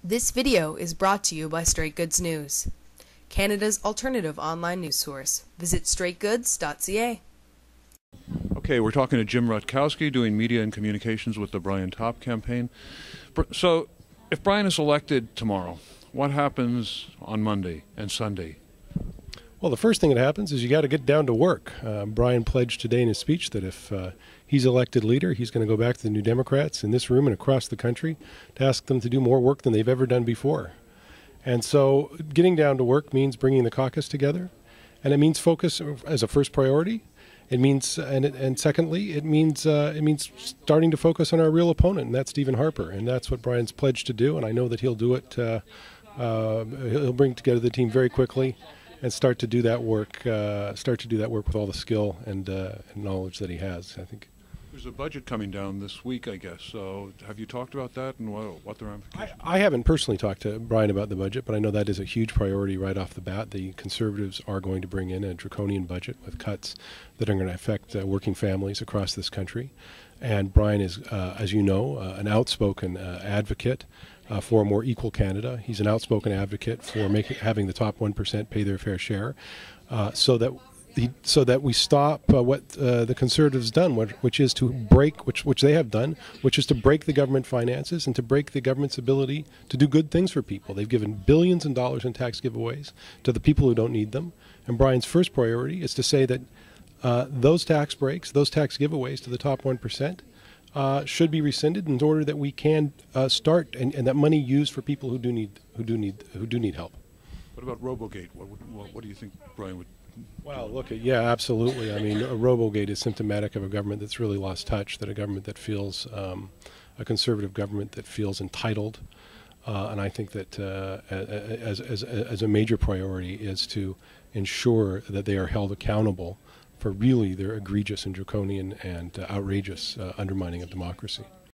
This video is brought to you by Straight Goods News, Canada's alternative online news source. Visit Straightgoods.ca. Okay, we're talking to Jim Rutkowski, doing media and communications with the Brian Topp campaign. So, if Brian is elected tomorrow, what happens on Monday and Sunday? Well, the first thing that happens is you got to get down to work. Brian pledged today in his speech that if he's elected leader, he's going to go back to the New Democrats in this room and across the country to ask them to do more work than they've ever done before. And so getting down to work means bringing the caucus together, and it means focus as a first priority. It means, and secondly, it means starting to focus on our real opponent, and that's Stephen Harper, and that's what Brian's pledged to do. And I know that he'll do it. He'll bring together the team very quickly and start to do that work. With all the skill and knowledge that he has, I think. There's a budget coming down this week, I guess. So have you talked about that and what the ramifications? I haven't personally talked to Brian about the budget, but I know that is a huge priority right off the bat. The Conservatives are going to bring in a draconian budget with cuts that are going to affect working families across this country. And Brian is, as you know, an outspoken advocate for a more equal Canada. He's an outspoken advocate for having the top 1% pay their fair share, so that we stop what the Conservatives done, which is to break, which they have done, which is to break the government finances and to break the government's ability to do good things for people. They've given billions of dollars in tax giveaways to the people who don't need them. And Brian's first priority is to say that those tax breaks, those tax giveaways to the top 1%, should be rescinded in order that we can start and that money used for people who do need help. What about Robogate? What do you think Brian would? Well, look, yeah, absolutely. I mean, Robogate is symptomatic of a government that's really lost touch, that a government that feels, a conservative government that feels entitled. And I think that as a major priority is to ensure that they are held accountable for really their egregious and draconian and outrageous undermining of democracy.